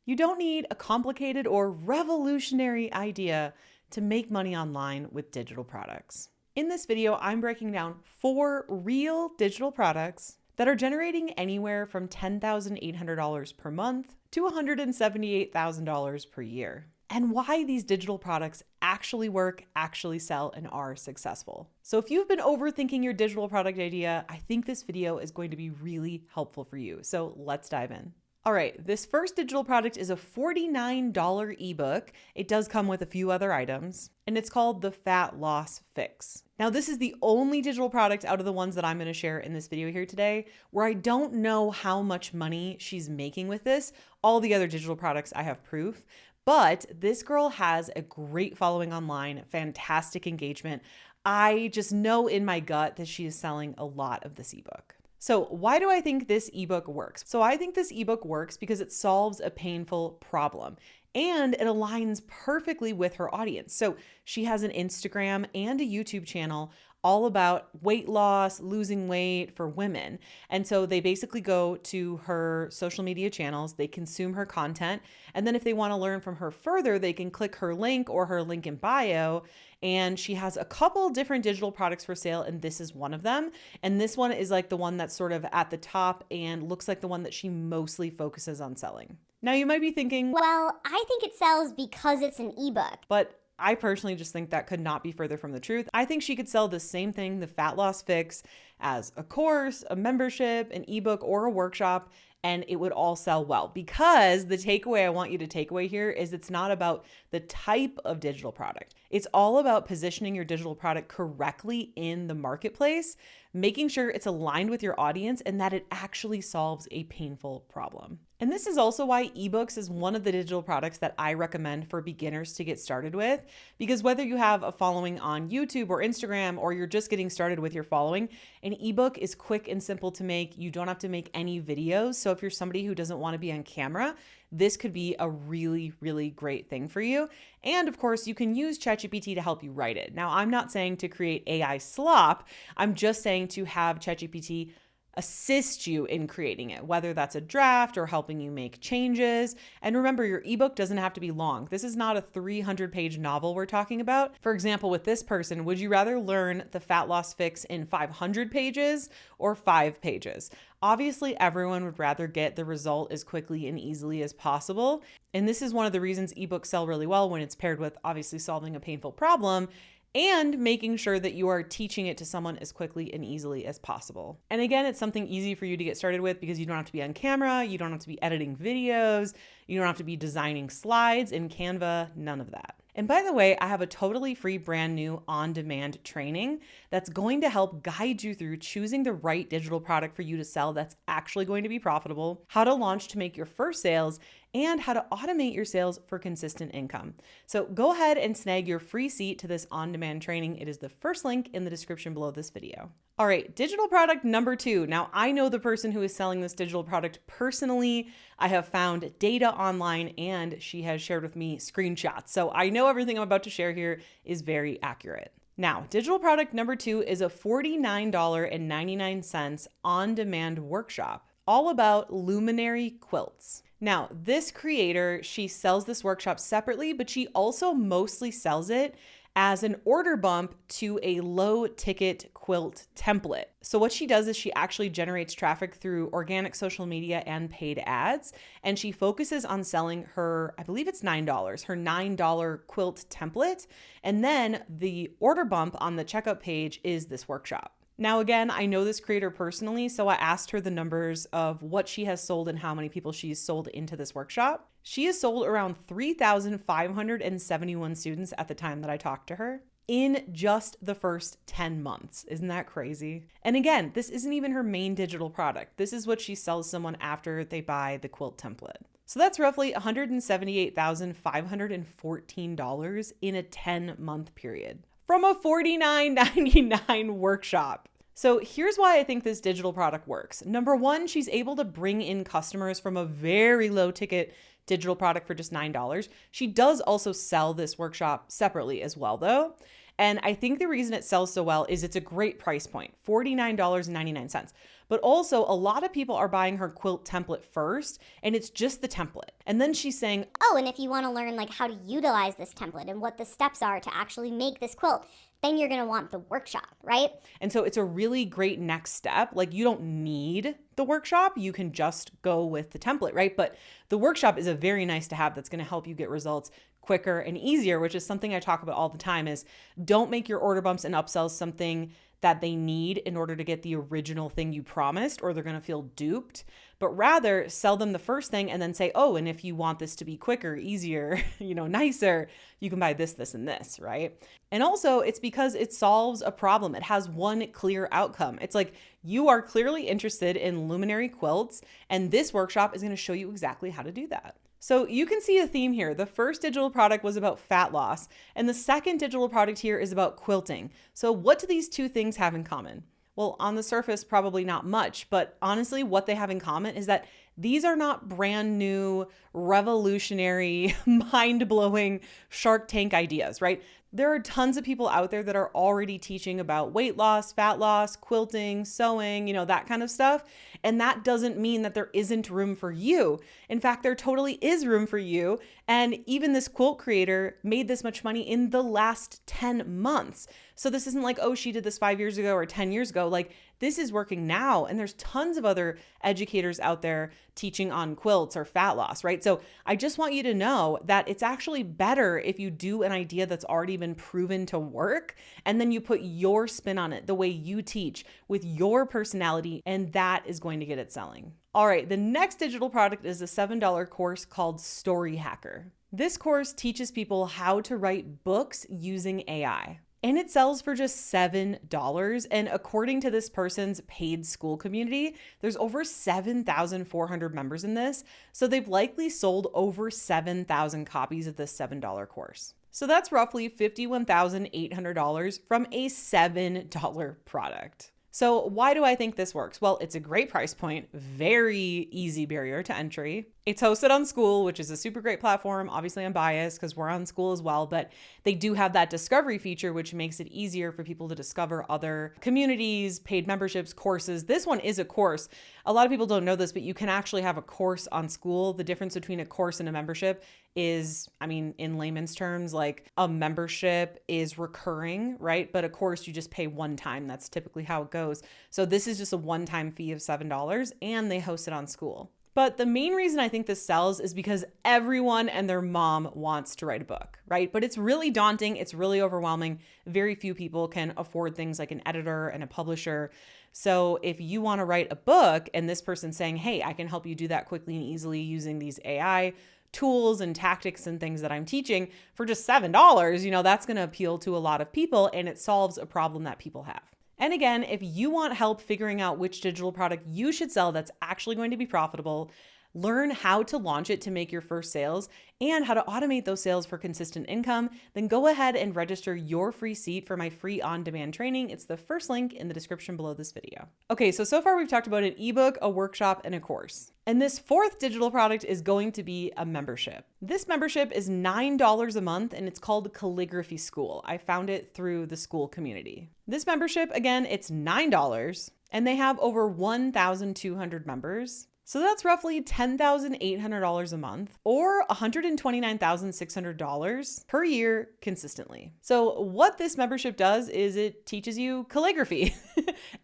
You don't need a complicated or revolutionary idea to make money online with digital products. In this video, I'm breaking down 4 real digital products that are generating anywhere from $10,800 per month to $178,000 per year, and why these digital products actually work, actually sell, and are successful. So if you've been overthinking your digital product idea, I think this video is going to be really helpful for you. So let's dive in. All right, this first digital product is a $49 ebook. It does come with a few other items, and it's called the Fat Loss Fix. Now, this is the only digital product out of the ones that I'm going to share in this video here today where I don't know how much money she's making with this. All the other digital products, I have proof. But this girl has a great following online, fantastic engagement. I just know in my gut that she is selling a lot of this ebook. So why do I think this ebook works? So I think this ebook works because it solves a painful problem and it aligns perfectly with her audience. So she has an Instagram and a YouTube channel all about weight loss, losing weight for women. And so they basically go to her social media channels, they consume her content, and then if they want to learn from her further, they can click her link or her link in bio. And she has a couple different digital products for sale, and this is one of them. And this one is like the one that's sort of at the top and looks like the one that she mostly focuses on selling. Now you might be thinking, well, I think it sells because it's an ebook. But I personally just think that could not be further from the truth. I think she could sell the same thing, the Fat Loss Fix, as a course, a membership, an ebook, or a workshop, and it would all sell well. Because the takeaway I want you to take away here is it's not about the type of digital product. It's all about positioning your digital product correctly in the marketplace, making sure it's aligned with your audience and that it actually solves a painful problem. And this is also why ebooks is one of the digital products that I recommend for beginners to get started with, because whether you have a following on YouTube or Instagram, or you're just getting started with your following, an ebook is quick and simple to make. You don't have to make any videos. So if you're somebody who doesn't want to be on camera, this could be a really, really great thing for you. And of course, you can use ChatGPT to help you write it. Now, I'm not saying to create AI slop. I'm just saying to have ChatGPT assist you in creating it, whether that's a draft or helping you make changes. And remember, your ebook doesn't have to be long. This is not a 300-page novel we're talking about. For example, with this person, would you rather learn the Fat Loss Fix in 500 pages or 5 pages? Obviously, everyone would rather get the result as quickly and easily as possible. And this is one of the reasons ebooks sell really well when it's paired with obviously solving a painful problem and making sure that you are teaching it to someone as quickly and easily as possible. And again, it's something easy for you to get started with because you don't have to be on camera, you don't have to be editing videos, you don't have to be designing slides in Canva, none of that. And by the way, I have a totally free brand new on-demand training that's going to help guide you through choosing the right digital product for you to sell that's actually going to be profitable, how to launch to make your first sales, and how to automate your sales for consistent income. So go ahead and snag your free seat to this on-demand training. It is the first link in the description below this video. All right, digital product number 2. Now, I know the person who is selling this digital product personally. I have found data online and she has shared with me screenshots. So I know everything I'm about to share here is very accurate. Now, digital product number 2 is a $49.99 on-demand workshop all about luminary quilts. Now, this creator, she sells this workshop separately, but she also mostly sells it as an order bump to a low ticket quilt template. So what she does is she actually generates traffic through organic social media and paid ads. And she focuses on selling her, I believe it's $9, her $9 quilt template. And then the order bump on the checkout page is this workshop. Now, again, I know this creator personally, so I asked her the numbers of what she has sold and how many people she's sold into this workshop. She has sold around 3,571 students at the time that I talked to her in just the first 10 months. Isn't that crazy? And again, this isn't even her main digital product. This is what she sells someone after they buy the quilt template. So that's roughly $178,514 in a 10-month period from a $49.99 workshop. So here's why I think this digital product works. Number 1, she's able to bring in customers from a very low ticket digital product for just $9. She does also sell this workshop separately as well, though. And I think the reason it sells so well is it's a great price point, $49.99. But also, a lot of people are buying her quilt template first, and it's just the template. And then she's saying, oh, and if you want to learn like how to utilize this template and what the steps are to actually make this quilt, then you're going to want the workshop, right? And so it's a really great next step. Like, you don't need the workshop. You can just go with the template, right? But the workshop is a very nice to have that's going to help you get results quicker and easier, which is something I talk about all the time. Is don't make your order bumps and upsells something that they need in order to get the original thing you promised, or they're going to feel duped, but rather sell them the first thing and then say, oh, and if you want this to be quicker, easier, nicer, you can buy this, this, and this, right? And also it's because it solves a problem. It has one clear outcome. It's like, you are clearly interested in luminary quilts, and this workshop is going to show you exactly how to do that. So you can see a theme here. The first digital product was about fat loss, and the second digital product here is about quilting. So what do these two things have in common? Well, on the surface, probably not much, but honestly, what they have in common is that these are not brand new, revolutionary, mind-blowing Shark Tank ideas, right? There are tons of people out there that are already teaching about weight loss, fat loss, quilting, sewing, that kind of stuff. And that doesn't mean that there isn't room for you. In fact, there totally is room for you. And even this quilt creator made this much money in the last 10 months. So this isn't like, oh, she did this 5 years ago or 10 years ago. Like, this is working now. And there's tons of other educators out there teaching on quilts or fat loss, right? So I just want you to know that it's actually better if you do an idea that's already been proven to work, and then you put your spin on it, the way you teach with your personality, and that is going to get it selling. All right, the next digital product is a $7 course called Story Hacker. This course teaches people how to write books using AI. And it sells for just $7. And according to this person's paid school community, there's over 7,400 members in this. So they've likely sold over 7,000 copies of this $7 course. So that's roughly $51,800 from a $7 product. So why do I think this works? Well, it's a great price point, very easy barrier to entry. It's hosted on School, which is a super great platform. Obviously, I'm biased because we're on School as well, but they do have that discovery feature, which makes it easier for people to discover other communities, paid memberships, courses. This one is a course. A lot of people don't know this, but you can actually have a course on School. The difference between a course and a membership is, in layman's terms, like a membership is recurring, right? But a course, you just pay one time. That's typically how it goes. So this is just a one-time fee of $7, and they host it on School. But the main reason I think this sells is because everyone and their mom wants to write a book, right? But it's really daunting. It's really overwhelming. Very few people can afford things like an editor and a publisher. So if you want to write a book and this person's saying, hey, I can help you do that quickly and easily using these AI tools and tactics and things that I'm teaching for just $7, that's going to appeal to a lot of people, and it solves a problem that people have. And again, if you want help figuring out which digital product you should sell that's actually going to be profitable, learn how to launch it to make your first sales, and how to automate those sales for consistent income, then go ahead and register your free seat for my free on-demand training. It's the first link in the description below this video. Okay, so far we've talked about an ebook, a workshop, and a course. And this fourth digital product is going to be a membership. This membership is $9 a month, and it's called Calligraphy School. I found it through the School community. This membership, again, it's $9, and they have over 1,200 members. So that's roughly $10,800 a month, or $129,600 per year consistently. So what this membership does is it teaches you calligraphy.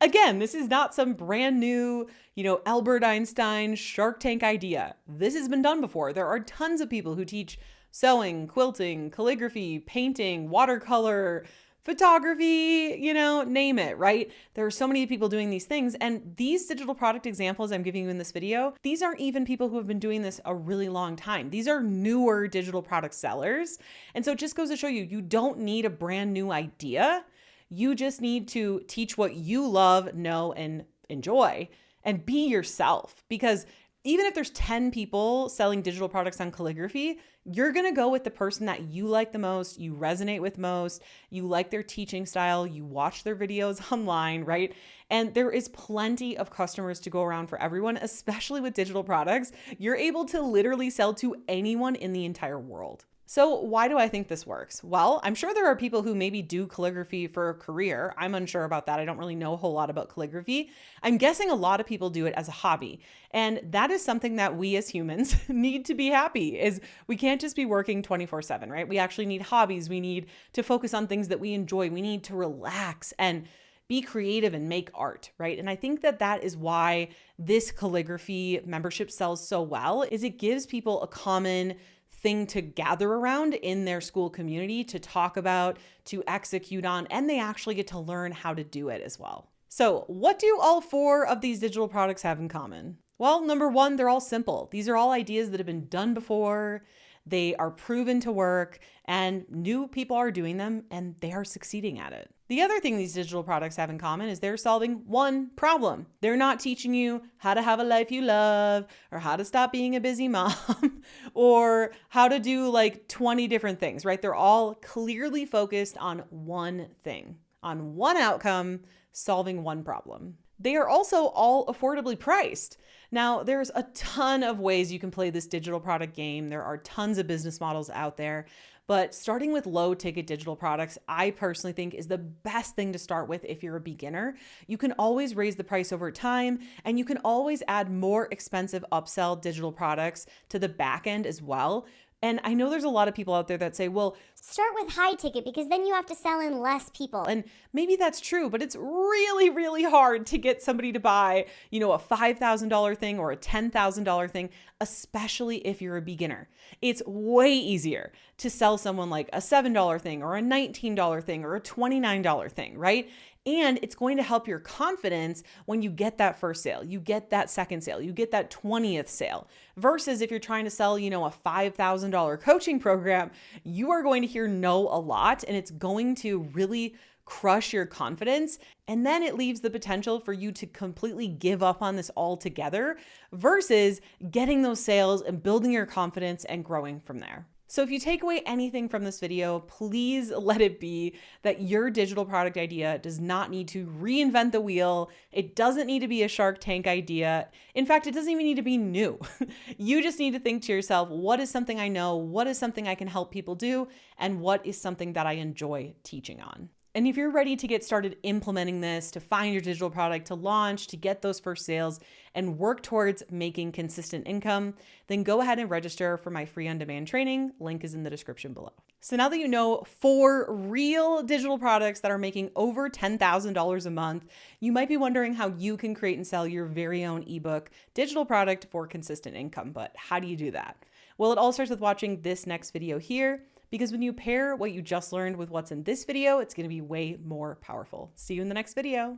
Again, this is not some brand new, Albert Einstein Shark Tank idea. This has been done before. There are tons of people who teach sewing, quilting, calligraphy, painting, watercolor, photography, name it, right? There are so many people doing these things. And these digital product examples I'm giving you in this video, these aren't even people who have been doing this a really long time. These are newer digital product sellers. And so it just goes to show you, you don't need a brand new idea. You just need to teach what you love, know, and enjoy, and be yourself. Because even if there's 10 people selling digital products on calligraphy, you're going to go with the person that you like the most, you resonate with most, you like their teaching style, you watch their videos online, right? And there is plenty of customers to go around for everyone, especially with digital products. You're able to literally sell to anyone in the entire world. So why do I think this works? Well, I'm sure there are people who maybe do calligraphy for a career. I'm unsure about that. I don't really know a whole lot about calligraphy. I'm guessing a lot of people do it as a hobby. And that is something that we as humans need to be happy is we can't just be working 24/7, right? We actually need hobbies. We need to focus on things that we enjoy. We need to relax and be creative and make art, right? And I think that that is why this calligraphy membership sells so well is it gives people a common thing to gather around in their school community to talk about, to execute on, and they actually get to learn how to do it as well. So what do all 4 of these digital products have in common? Well, number 1, they're all simple. These are all ideas that have been done before. They are proven to work and new people are doing them and they are succeeding at it. The other thing these digital products have in common is they're solving one problem. They're not teaching you how to have a life you love or how to stop being a busy mom or how to do like 20 different things, right? They're all clearly focused on one thing, on one outcome, solving one problem. They are also all affordably priced. Now, there's a ton of ways you can play this digital product game. There are tons of business models out there, but starting with low ticket digital products, I personally think is the best thing to start with if you're a beginner. You can always raise the price over time, and you can always add more expensive upsell digital products to the back end as well. And I know there's a lot of people out there that say, well, start with high ticket because then you have to sell in less people. And maybe that's true, but it's really, really hard to get somebody to buy, a $5,000 thing or a $10,000 thing, especially if you're a beginner. It's way easier to sell someone like a $7 thing or a $19 thing or a $29 thing, right? And it's going to help your confidence when you get that first sale, you get that second sale, you get that 20th sale. Versus if you're trying to sell, a $5,000 coaching program, you are going to hear no a lot and it's going to really crush your confidence. And then it leaves the potential for you to completely give up on this altogether versus getting those sales and building your confidence and growing from there. So if you take away anything from this video, please let it be that your digital product idea does not need to reinvent the wheel. It doesn't need to be a Shark Tank idea. In fact, it doesn't even need to be new. You just need to think to yourself, what is something I know? What is something I can help people do? And what is something that I enjoy teaching on? And if you're ready to get started implementing this, to find your digital product, to launch, to get those first sales, and work towards making consistent income, then go ahead and register for my free on-demand training. Link is in the description below. So now that you know 4 real digital products that are making over $10,000 a month, you might be wondering how you can create and sell your very own ebook digital product for consistent income. But how do you do that? Well, it all starts with watching this next video here. Because when you pair what you just learned with what's in this video, it's going to be way more powerful. See you in the next video.